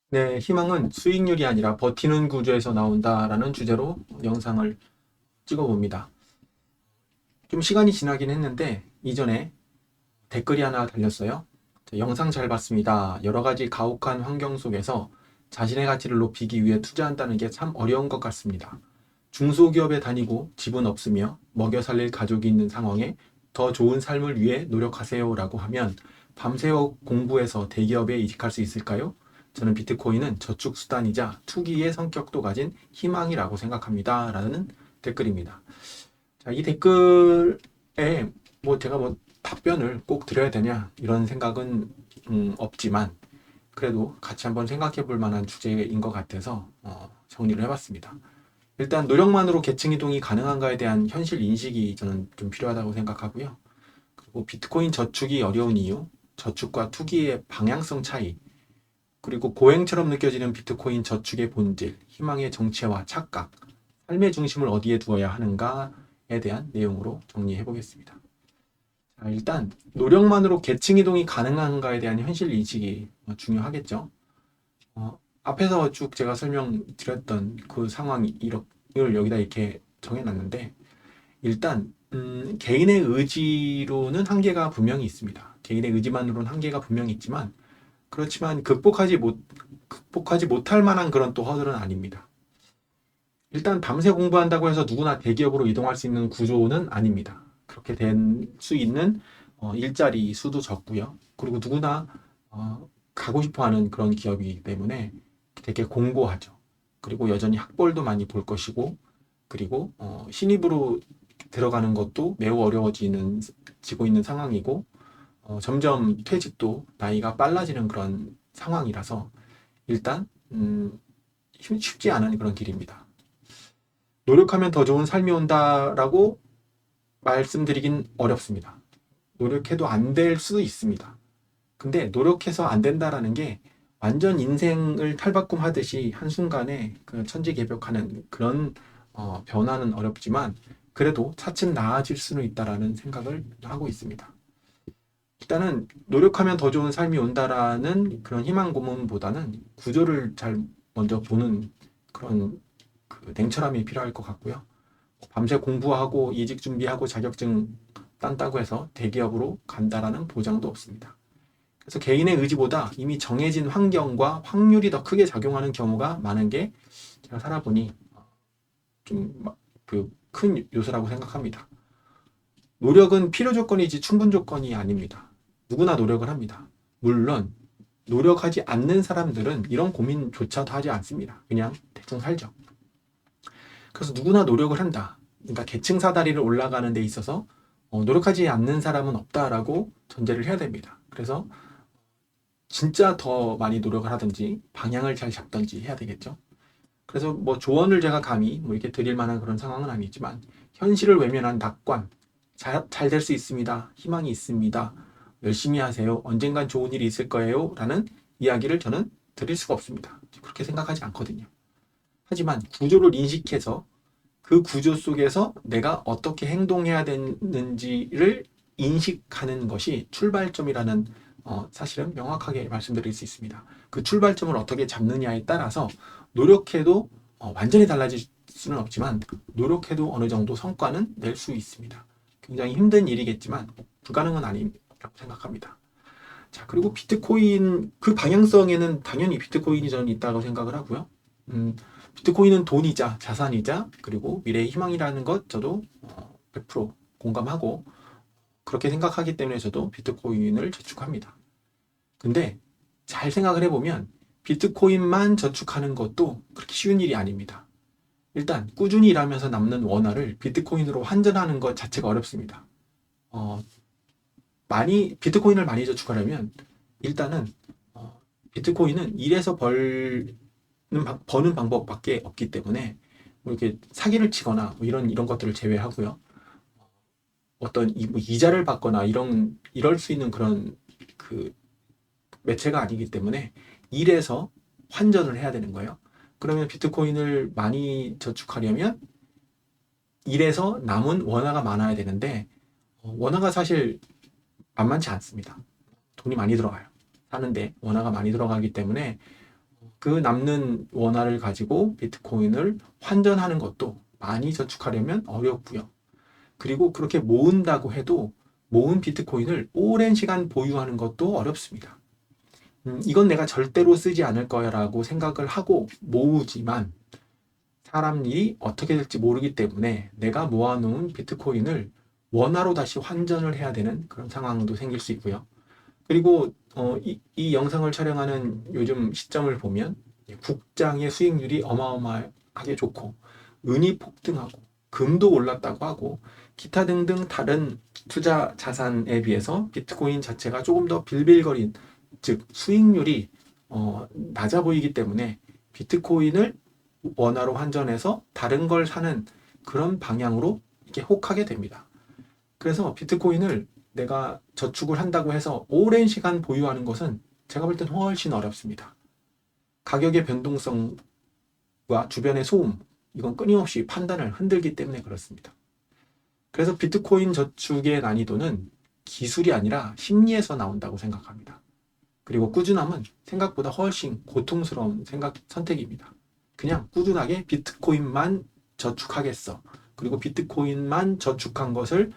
네, 희망은 수익률이 아니라 버티는 구조에서 나온다라는 주제로 영상을 찍어봅니다. 좀 시간이 지나긴 했는데 이전에 댓글이 하나 달렸어요. 영상 잘 봤습니다. 여러 가지 가혹한 환경 속에서 자신의 가치를 높이기 위해 투자한다는 게 참 어려운 것 같습니다. 중소기업에 다니고 집은 없으며 먹여 살릴 가족이 있는 상황에 더 좋은 삶을 위해 노력하세요라고 하면 밤새워 공부해서 대기업에 이직할 수 있을까요? 저는 비트코인은 저축 수단이자 투기의 성격도 가진 희망이라고 생각합니다. 라는 댓글입니다. 자, 이 댓글에 제가 답변을 꼭 드려야 되냐 이런 생각은 없지만 그래도 같이 한번 생각해 볼 만한 주제인 것 같아서 정리를 해봤습니다. 일단 노력만으로 계층 이동이 가능한가에 대한 현실 인식이 저는 좀 필요하다고 생각하고요. 그리고 비트코인 저축이 어려운 이유, 저축과 투기의 방향성 차이, 그리고 고행처럼 느껴지는 비트코인 저축의 본질, 희망의 정체와 착각, 삶의 중심을 어디에 두어야 하는가에 대한 내용으로 정리해 보겠습니다. 자, 일단 노력만으로 계층 이동이 가능한가에 대한 현실 인식이 중요하겠죠. 앞에서 쭉 제가 설명드렸던 그 상황을 여기다 이렇게 정해놨는데 일단 개인의 의지로는 한계가 분명히 있습니다. 개인의 의지만으로는 한계가 분명히 있지만 그렇지만 극복하지 못할 만한 그런 또 허들은 아닙니다. 일단 밤새 공부한다고 해서 누구나 대기업으로 이동할 수 있는 구조는 아닙니다. 그렇게 된 수 있는 일자리 수도 적고요. 그리고 누구나 가고 싶어하는 그런 기업이기 때문에 되게 공고하죠. 그리고 여전히 학벌도 많이 볼 것이고, 그리고 신입으로 들어가는 것도 매우 지고 있는 상황이고, 점점 퇴직도 나이가 빨라지는 그런 상황이라서 일단 쉽지 않은 그런 길입니다. 노력하면 더 좋은 삶이 온다라고 말씀드리긴 어렵습니다. 노력해도 안 될 수도 있습니다. 근데 노력해서 안 된다라는 게 완전 인생을 탈바꿈 하듯이 한순간에 그 천지개벽하는 그런 변화는 어렵지만 그래도 차츰 나아질 수는 있다라는 생각을 하고 있습니다. 일단은 노력하면 더 좋은 삶이 온다라는 그런 희망 고문보다는 구조를 잘 먼저 보는 그런 그 냉철함이 필요할 것 같고요. 밤새 공부하고 이직 준비하고 자격증 딴다고 해서 대기업으로 간다라는 보장도 없습니다. 그래서 개인의 의지보다 이미 정해진 환경과 확률이 더 크게 작용하는 경우가 많은 게 제가 살아보니 좀 그 큰 요소라고 생각합니다. 노력은 필요 조건이지 충분 조건이 아닙니다. 누구나 노력을 합니다. 물론 노력하지 않는 사람들은 이런 고민조차도 하지 않습니다. 그냥 대충 살죠. 그래서 누구나 노력을 한다. 그러니까 계층 사다리를 올라가는 데 있어서 노력하지 않는 사람은 없다라고 전제를 해야 됩니다. 그래서 진짜 더 많이 노력을 하든지 방향을 잘 잡든지 해야 되겠죠. 그래서 조언을 제가 감히 이렇게 드릴 만한 그런 상황은 아니지만 현실을 외면한 낙관, 잘 될 수 있습니다. 희망이 있습니다. 열심히 하세요. 언젠간 좋은 일이 있을 거예요. 라는 이야기를 저는 드릴 수가 없습니다. 그렇게 생각하지 않거든요. 하지만 구조를 인식해서 그 구조 속에서 내가 어떻게 행동해야 되는지를 인식하는 것이 출발점이라는 사실은 명확하게 말씀드릴 수 있습니다. 그 출발점을 어떻게 잡느냐에 따라서 노력해도 완전히 달라질 수는 없지만 노력해도 어느 정도 성과는 낼 수 있습니다. 굉장히 힘든 일이겠지만 불가능은 아니라고 생각합니다. 자, 그리고 비트코인 그 방향성에는 당연히 비트코인이 저는 있다고 생각을 하고요. 비트코인은 돈이자 자산이자 그리고 미래의 희망이라는 것 저도 100% 공감하고 그렇게 생각하기 때문에 저도 비트코인을 저축합니다. 근데 잘 생각을 해보면 비트코인만 저축하는 것도 그렇게 쉬운 일이 아닙니다. 일단 꾸준히 일하면서 남는 원화를 비트코인으로 환전하는 것 자체가 어렵습니다. 어, 비트코인을 많이 저축하려면 일단은 비트코인은 일해서 버는 방법밖에 없기 때문에 이렇게 사기를 치거나 이런 것들을 제외하고요. 어떤 이자를 받거나 이럴 수 있는 그런 그 매체가 아니기 때문에 일해서 환전을 해야 되는 거예요. 그러면 비트코인을 많이 저축하려면 일해서 남은 원화가 많아야 되는데 원화가 사실 만만치 않습니다. 돈이 많이 들어가요. 사는데 원화가 많이 들어가기 때문에 그 남는 원화를 가지고 비트코인을 환전하는 것도 많이 저축하려면 어렵고요. 그리고 그렇게 모은다고 해도 모은 비트코인을 오랜 시간 보유하는 것도 어렵습니다. 이건 내가 절대로 쓰지 않을 거야라고 생각을 하고 모으지만 사람 일이 어떻게 될지 모르기 때문에 내가 모아놓은 비트코인을 원화로 다시 환전을 해야 되는 그런 상황도 생길 수 있고요. 그리고 이 영상을 촬영하는 요즘 시점을 보면 국장의 수익률이 어마어마하게 좋고 은이 폭등하고 금도 올랐다고 하고 기타 등등 다른 투자 자산에 비해서 비트코인 자체가 조금 더 빌빌거린, 즉 수익률이 낮아 보이기 때문에 비트코인을 원화로 환전해서 다른 걸 사는 그런 방향으로 이렇게 혹하게 됩니다. 그래서 비트코인을 내가 저축을 한다고 해서 오랜 시간 보유하는 것은 제가 볼 땐 훨씬 어렵습니다. 가격의 변동성과 주변의 소음, 이건 끊임없이 판단을 흔들기 때문에 그렇습니다. 그래서 비트코인 저축의 난이도는 기술이 아니라 심리에서 나온다고 생각합니다. 그리고 꾸준함은 생각보다 훨씬 고통스러운 선택입니다. 그냥 꾸준하게 비트코인만 저축하겠어. 그리고 비트코인만 저축한 것을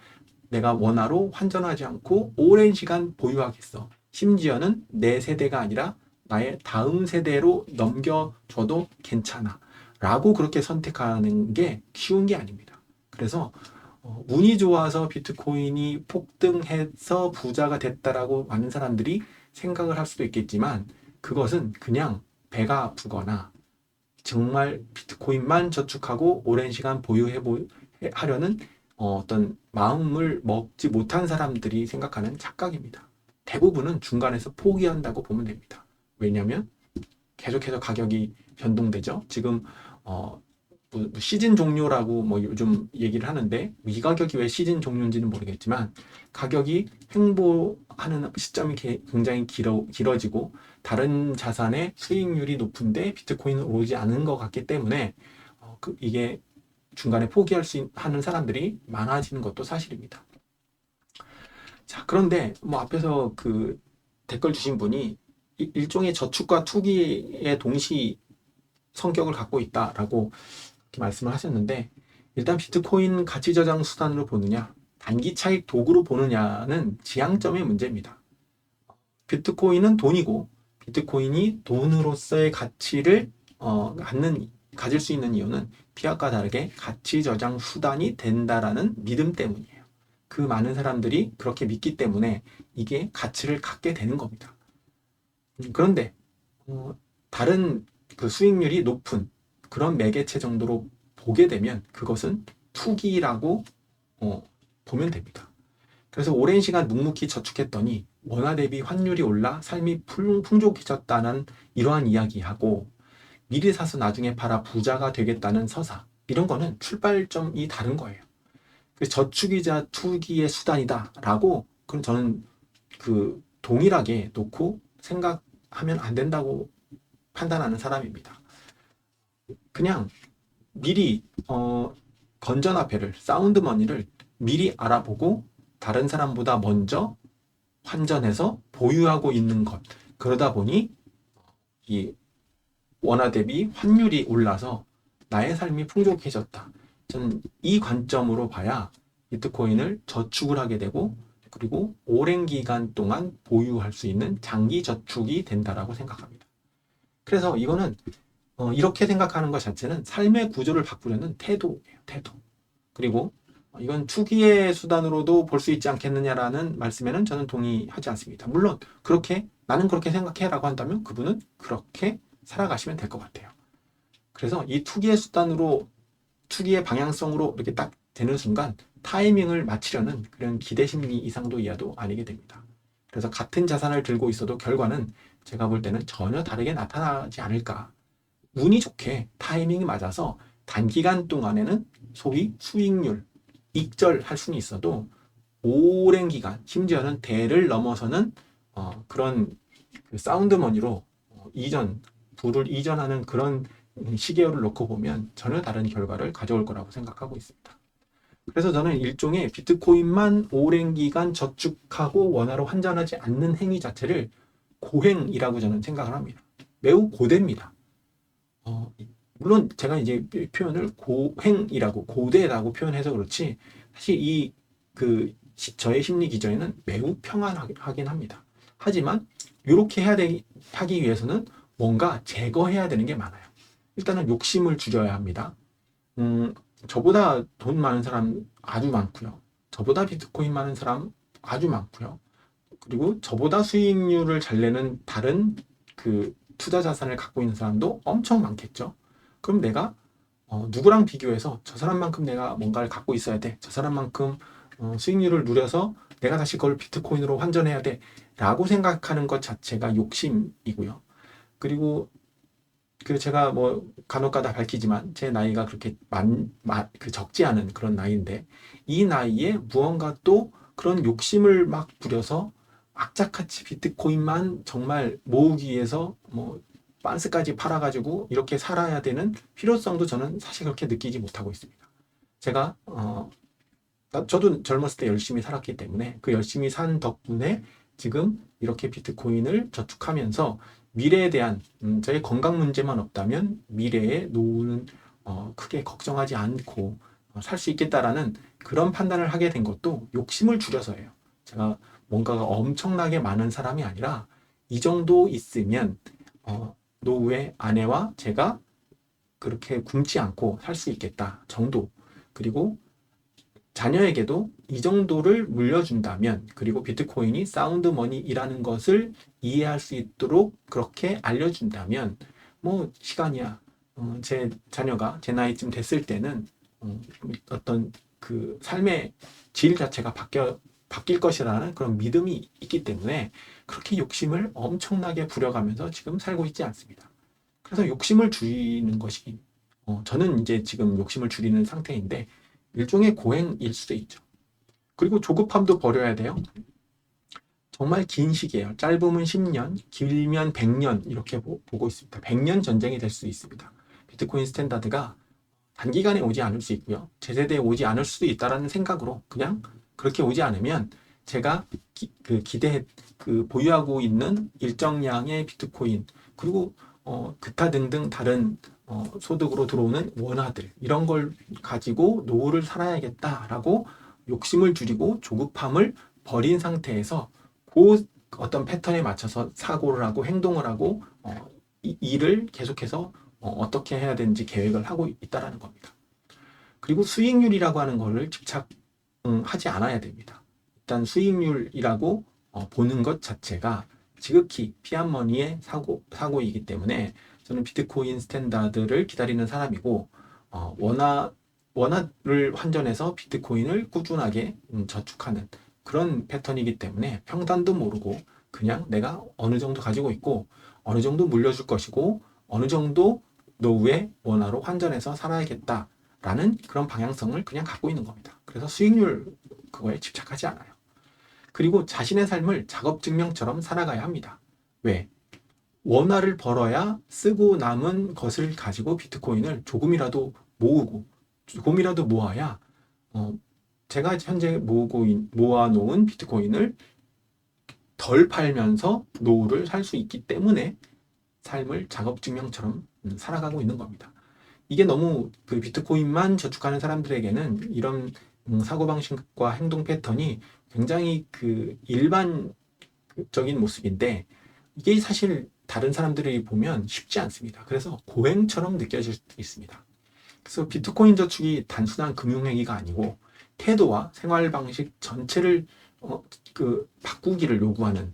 내가 원화로 환전하지 않고 오랜 시간 보유하겠어. 심지어는 내 세대가 아니라 나의 다음 세대로 넘겨줘도 괜찮아. 라고 그렇게 선택하는 게 쉬운 게 아닙니다. 그래서 운이 좋아서 비트코인이 폭등해서 부자가 됐다라고 많은 사람들이 생각을 할 수도 있겠지만 그것은 그냥 배가 아프거나 정말 비트코인만 저축하고 오랜 시간 보유하려는 어떤 마음을 먹지 못한 사람들이 생각하는 착각입니다. 대부분은 중간에서 포기한다고 보면 됩니다. 왜냐하면 계속해서 가격이 변동되죠. 지금 시즌 종료라고 요즘 얘기를 하는데 이 가격이 왜 시즌 종료인지는 모르겠지만 가격이 횡보하는 시점이 굉장히 길어지고 다른 자산의 수익률이 높은데 비트코인은 오르지 않은 것 같기 때문에 이게 중간에 하는 사람들이 많아지는 것도 사실입니다. 자, 그런데 앞에서 그 댓글 주신 분이 일종의 저축과 투기의 동시 성격을 갖고 있다라고 이렇게 말씀을 하셨는데 일단 비트코인 가치 저장 수단으로 보느냐 단기 차익 도구로 보느냐는 지향점의 문제입니다. 비트코인은 돈이고 비트코인이 돈으로서의 가치를 가질 수 있는 이유는 피아트과 다르게 가치 저장 수단이 된다라는 믿음 때문이에요. 그 많은 사람들이 그렇게 믿기 때문에 이게 가치를 갖게 되는 겁니다. 그런데 다른 그 수익률이 높은 그런 매개체 정도로 보게 되면 그것은 투기라고 보면 됩니다. 그래서 오랜 시간 묵묵히 저축했더니 원화 대비 환율이 올라 삶이 풍족해졌다는 이러한 이야기하고 미리 사서 나중에 팔아 부자가 되겠다는 서사, 이런 거는 출발점이 다른 거예요. 그래서 저축이자 투기의 수단이다 라고 그럼 저는 동일하게 놓고 생각하면 안 된다고 판단하는 사람입니다. 그냥 미리 건전화폐를, 사운드머니를 미리 알아보고 다른 사람보다 먼저 환전해서 보유하고 있는 것, 그러다 보니 이 원화 대비 환율이 올라서 나의 삶이 풍족해졌다. 저는 이 관점으로 봐야 비트코인을 저축을 하게 되고 그리고 오랜 기간 동안 보유할 수 있는 장기 저축이 된다라고 생각합니다. 그래서 이거는 이렇게 생각하는 것 자체는 삶의 구조를 바꾸려는 태도예요. 태도. 그리고 이건 투기의 수단으로도 볼 수 있지 않겠느냐라는 말씀에는 저는 동의하지 않습니다. 물론 나는 그렇게 생각해라고 한다면 그분은 그렇게 살아가시면 될 것 같아요. 그래서 이 투기의 수단으로 투기의 방향성으로 이렇게 딱 되는 순간 타이밍을 맞추려는 그런 기대 심리 이상도 이하도 아니게 됩니다. 그래서 같은 자산을 들고 있어도 결과는 제가 볼 때는 전혀 다르게 나타나지 않을까. 운이 좋게 타이밍이 맞아서 단기간 동안에는 소위 수익률, 익절할 수는 있어도 오랜 기간, 심지어는 대를 넘어서는 그런 사운드머니로 부를 이전하는 그런 시계열을 놓고 보면 전혀 다른 결과를 가져올 거라고 생각하고 있습니다. 그래서 저는 일종의 비트코인만 오랜 기간 저축하고 원화로 환전하지 않는 행위 자체를 고행이라고 저는 생각을 합니다. 매우 고됩니다. 어, 물론 제가 이제 표현을 고행이라고 고대라고 표현해서 그렇지 사실 저의 심리 기저에는 매우 평안하긴 합니다. 하지만 이렇게 하기 위해서는 뭔가 제거해야 되는 게 많아요. 일단은 욕심을 줄여야 합니다. 음, 저보다 돈 많은 사람 아주 많고요. 저보다 비트코인 많은 사람 아주 많고요. 그리고 저보다 수익률을 잘 내는 다른 투자 자산을 갖고 있는 사람도 엄청 많겠죠. 그럼 내가 누구랑 비교해서 저 사람만큼 내가 뭔가를 갖고 있어야 돼. 저 사람만큼 수익률을 누려서 내가 다시 그걸 비트코인으로 환전해야 돼. 라고 생각하는 것 자체가 욕심이고요. 그리고 제가 뭐 간혹가다 밝히지만 제 나이가 그렇게 적지 않은 그런 나이인데 이 나이에 무언가 또 그런 욕심을 막 부려서 악착같이 비트코인만 정말 모으기 위해서 뭐 빤스까지 팔아가지고 이렇게 살아야 되는 필요성도 저는 사실 그렇게 느끼지 못하고 있습니다. 제가 저도 젊었을 때 열심히 살았기 때문에 그 열심히 산 덕분에 지금 이렇게 비트코인을 저축하면서 미래에 대한 저의 건강 문제만 없다면 미래의 노후는 크게 걱정하지 않고 살 수 있겠다라는 그런 판단을 하게 된 것도 욕심을 줄여서예요. 제가 뭔가가 엄청나게 많은 사람이 아니라 이 정도 있으면 노후에 아내와 제가 그렇게 굶지 않고 살 수 있겠다 정도. 그리고 자녀에게도 이 정도를 물려준다면, 그리고 비트코인이 사운드 머니이라는 것을 이해할 수 있도록 그렇게 알려준다면, 뭐 시간이야. 제 자녀가 제 나이쯤 됐을 때는 어떤 그 삶의 질 자체가 바뀔 것이라는 그런 믿음이 있기 때문에 그렇게 욕심을 엄청나게 부려가면서 지금 살고 있지 않습니다. 그래서 욕심을 줄이는 것이 저는 이제 지금 욕심을 줄이는 상태인데 일종의 고행일 수도 있죠. 그리고 조급함도 버려야 돼요. 정말 긴 시기예요. 짧으면 10년, 길면 100년 이렇게 보고 있습니다. 100년 전쟁이 될 수 있습니다. 비트코인 스탠다드가 단기간에 오지 않을 수 있고요. 제 세대에 오지 않을 수도 있다라는 생각으로 그냥 그렇게 오지 않으면 제가 보유하고 있는 일정량의 비트코인 그리고 기타 등등 다른 소득으로 들어오는 원화들 이런 걸 가지고 노후를 살아야겠다라고 욕심을 줄이고 조급함을 버린 상태에서 그 어떤 패턴에 맞춰서 사고를 하고 행동을 하고 일을 계속해서 어떻게 해야 되는지 계획을 하고 있다라는 겁니다. 그리고 수익률이라고 하는 거를 집착하지 않아야 됩니다. 일단 수익률이라고 보는 것 자체가 지극히 피안머니의 사고이기 때문에 저는 비트코인 스탠다드를 기다리는 사람이고 원화를 환전해서 비트코인을 꾸준하게 저축하는 그런 패턴이기 때문에 평단도 모르고 그냥 내가 어느 정도 가지고 있고 어느 정도 물려줄 것이고 어느 정도 노후에 원화로 환전해서 살아야겠다라는 그런 방향성을 그냥 갖고 있는 겁니다. 그래서 수익률 그거에 집착하지 않아요. 그리고 자신의 삶을 작업증명처럼 살아가야 합니다. 왜? 원화를 벌어야 쓰고 남은 것을 가지고 비트코인을 조금이라도 모으고 조금이라도 모아야 제가 현재 모아놓은 비트코인을 덜 팔면서 노후를 살 수 있기 때문에 삶을 작업증명처럼 살아가고 있는 겁니다. 이게 너무 비트코인만 저축하는 사람들에게는 이런 사고방식과 행동 패턴이 굉장히 일반적인 모습인데 이게 사실 다른 사람들이 보면 쉽지 않습니다. 그래서 고행처럼 느껴질 수 있습니다. 그래서 비트코인 저축이 단순한 금융행위가 아니고 태도와 생활 방식 전체를 바꾸기를 요구하는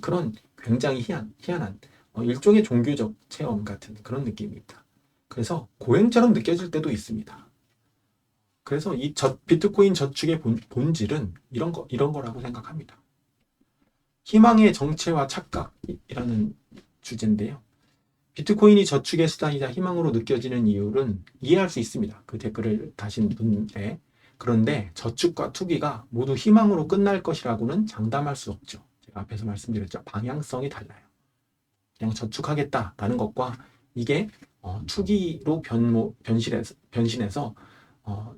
그런 굉장히 희한한 일종의 종교적 체험 같은 그런 느낌입니다. 그래서 고행처럼 느껴질 때도 있습니다. 그래서 이 비트코인 저축의 본질은 이런 거라고 생각합니다. 희망의 정체와 착각이라는 주제인데요. 비트코인이 저축의 수단이자 희망으로 느껴지는 이유는 이해할 수 있습니다. 그 댓글을 다신 분에. 그런데 저축과 투기가 모두 희망으로 끝날 것이라고는 장담할 수 없죠. 제가 앞에서 말씀드렸죠. 방향성이 달라요. 그냥 저축하겠다라는 것과 이게 투기로 변신해서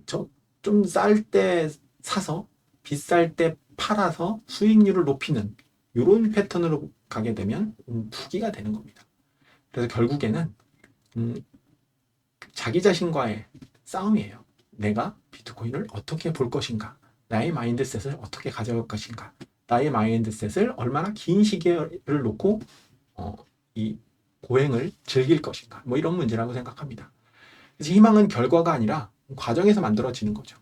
좀 쌀 때 사서 비쌀 때 팔아서 수익률을 높이는 이런 패턴으로 가게 되면 투기가 되는 겁니다. 그래서 결국에는 자기 자신과의 싸움이에요. 내가 비트코인을 어떻게 볼 것인가? 나의 마인드셋을 어떻게 가져갈 것인가? 나의 마인드셋을 얼마나 긴 시계를 놓고 이 보행을 즐길 것인가? 뭐 이런 문제라고 생각합니다. 그래서 희망은 결과가 아니라 과정에서 만들어지는 거죠.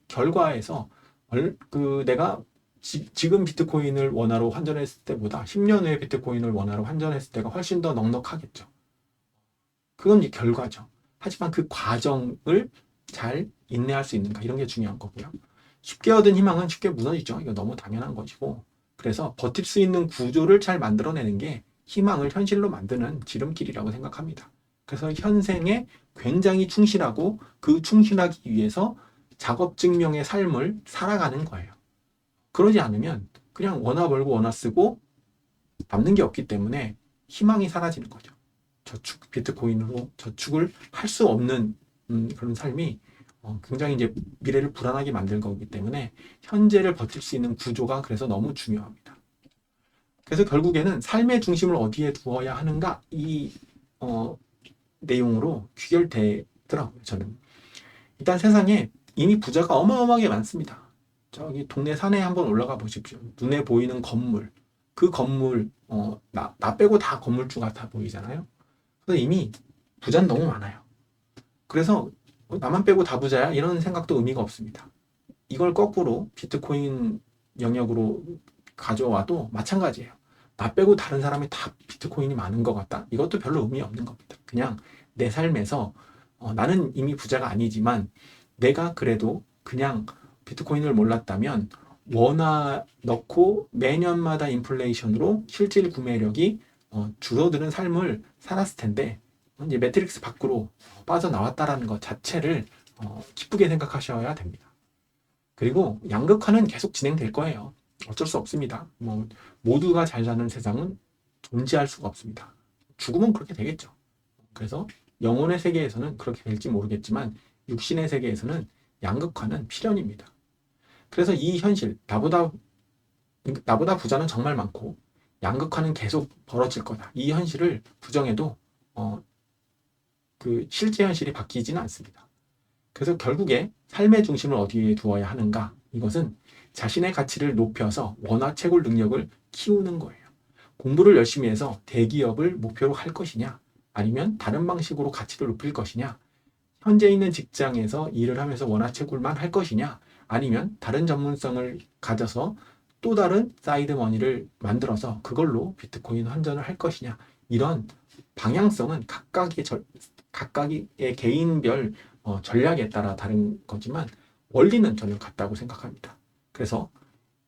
결과에서 내가 지금 비트코인을 원화로 환전했을 때보다 10년 후에 비트코인을 원화로 환전했을 때가 훨씬 더 넉넉하겠죠. 그건 이제 결과죠. 하지만 그 과정을 잘 인내할 수 있는가, 이런 게 중요한 거고요. 쉽게 얻은 희망은 쉽게 무너지죠. 이거 너무 당연한 것이고, 그래서 버틸 수 있는 구조를 잘 만들어내는 게 희망을 현실로 만드는 지름길이라고 생각합니다. 그래서 현생에 굉장히 충실하고 그 충실하기 위해서 작업 증명의 삶을 살아가는 거예요. 그러지 않으면 그냥 원화 벌고 원화 쓰고 남는 게 없기 때문에 희망이 사라지는 거죠. 비트코인으로 저축을 할 수 없는 그런 삶이 굉장히 이제 미래를 불안하게 만들 거기 때문에 현재를 버틸 수 있는 구조가 그래서 너무 중요합니다. 그래서 결국에는 삶의 중심을 어디에 두어야 하는가, 이 내용으로 귀결되더라고요. 저는 일단 세상에 이미 부자가 어마어마하게 많습니다. 저기 동네 산에 한번 올라가 보십시오. 눈에 보이는 건물, 그 건물 나 빼고 다 건물주 같아 보이잖아요. 그래서 이미 부자는 너무 많아요. 그래서 나만 빼고 다 부자야? 이런 생각도 의미가 없습니다. 이걸 거꾸로 비트코인 영역으로 가져와도 마찬가지예요. 나 빼고 다른 사람이 다 비트코인이 많은 것 같다? 이것도 별로 의미 없는 겁니다. 그냥 내 삶에서 나는 이미 부자가 아니지만 내가 그래도 그냥 비트코인을 몰랐다면 원화 넣고 매년마다 인플레이션으로 실질 구매력이 줄어드는 삶을 살았을 텐데 이제 매트릭스 밖으로 빠져나왔다라는 것 자체를 기쁘게 생각하셔야 됩니다. 그리고 양극화는 계속 진행될 거예요. 어쩔 수 없습니다. 모두가 잘 사는 세상은 존재할 수가 없습니다. 죽으면 그렇게 되겠죠. 그래서 영혼의 세계에서는 그렇게 될지 모르겠지만 육신의 세계에서는 양극화는 필연입니다. 그래서 이 현실, 나보다 부자는 정말 많고 양극화는 계속 벌어질 거다. 이 현실을 부정해도 그 실제 현실이 바뀌지는 않습니다. 그래서 결국에 삶의 중심을 어디에 두어야 하는가? 이것은 자신의 가치를 높여서 원화 채굴 능력을 키우는 거예요. 공부를 열심히 해서 대기업을 목표로 할 것이냐? 아니면 다른 방식으로 가치를 높일 것이냐? 현재 있는 직장에서 일을 하면서 원화 채굴만 할 것이냐? 아니면 다른 전문성을 가져서 또 다른 사이드 머니를 만들어서 그걸로 비트코인 환전을 할 것이냐? 이런 방향성은 각각의 개인별 전략에 따라 다른 거지만 원리는 전혀 같다고 생각합니다. 그래서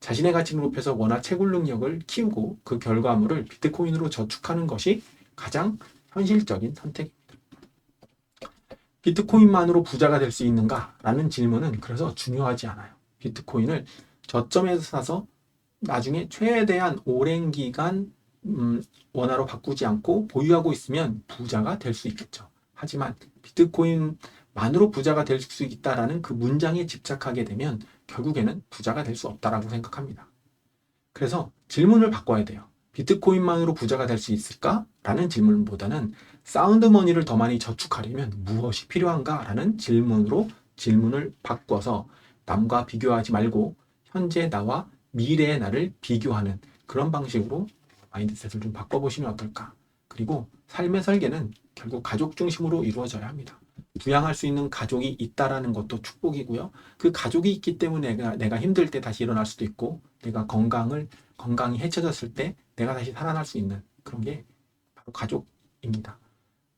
자신의 가치를 높여서 원화 채굴 능력을 키우고 그 결과물을 비트코인으로 저축하는 것이 가장 현실적인 선택입니다. 비트코인만으로 부자가 될 수 있는가? 라는 질문은 그래서 중요하지 않아요. 비트코인을 저점에서 사서 나중에 최대한 오랜 기간 원화로 바꾸지 않고 보유하고 있으면 부자가 될 수 있겠죠. 하지만 비트코인만으로 부자가 될 수 있다라는 그 문장에 집착하게 되면 결국에는 부자가 될 수 없다라고 생각합니다. 그래서 질문을 바꿔야 돼요. 비트코인만으로 부자가 될 수 있을까? 라는 질문보다는 사운드 머니를 더 많이 저축하려면 무엇이 필요한가? 라는 질문을 바꿔서 남과 비교하지 말고 현재 나와 미래의 나를 비교하는 그런 방식으로 마인드셋을 좀 바꿔보시면 어떨까? 그리고 삶의 설계는 결국 가족 중심으로 이루어져야 합니다. 부양할 수 있는 가족이 있다라는 것도 축복이고요. 그 가족이 있기 때문에 내가 힘들 때 다시 일어날 수도 있고, 내가 건강이 해쳐졌을 때 내가 다시 살아날 수 있는 그런 게 바로 가족입니다.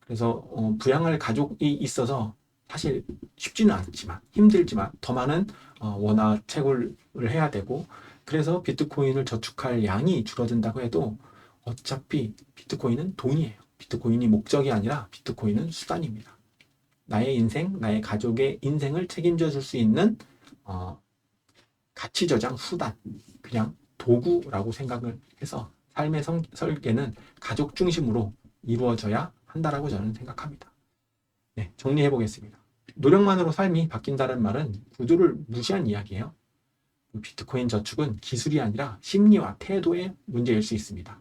그래서 부양할 가족이 있어서 사실 쉽지는 않지만 힘들지만 더 많은 원화 채굴을 해야 되고, 그래서 비트코인을 저축할 양이 줄어든다고 해도 어차피 비트코인은 돈이에요. 비트코인이 목적이 아니라 비트코인은 수단입니다. 나의 인생, 나의 가족의 인생을 책임져 줄 수 있는 가치 저장 수단, 그냥 도구라고 생각을 해서 삶의 설계는 가족 중심으로 이루어져야 한다라고 저는 생각합니다. 네, 정리해 보겠습니다. 노력만으로 삶이 바뀐다는 말은 구조를 무시한 이야기예요. 비트코인 저축은 기술이 아니라 심리와 태도의 문제일 수 있습니다.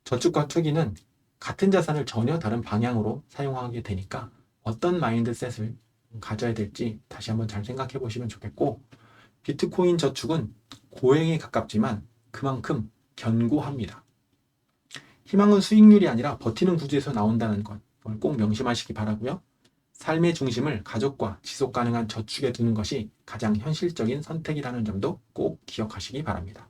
저축과 투기는 같은 자산을 전혀 다른 방향으로 사용하게 되니까 어떤 마인드셋을 가져야 될지 다시 한번 잘 생각해 보시면 좋겠고, 비트코인 저축은 고행에 가깝지만 그만큼 견고합니다. 희망은 수익률이 아니라 버티는 구조에서 나온다는 것, 그걸 꼭 명심하시기 바라고요. 삶의 중심을 가족과 지속 가능한 저축에 두는 것이 가장 현실적인 선택이라는 점도 꼭 기억하시기 바랍니다.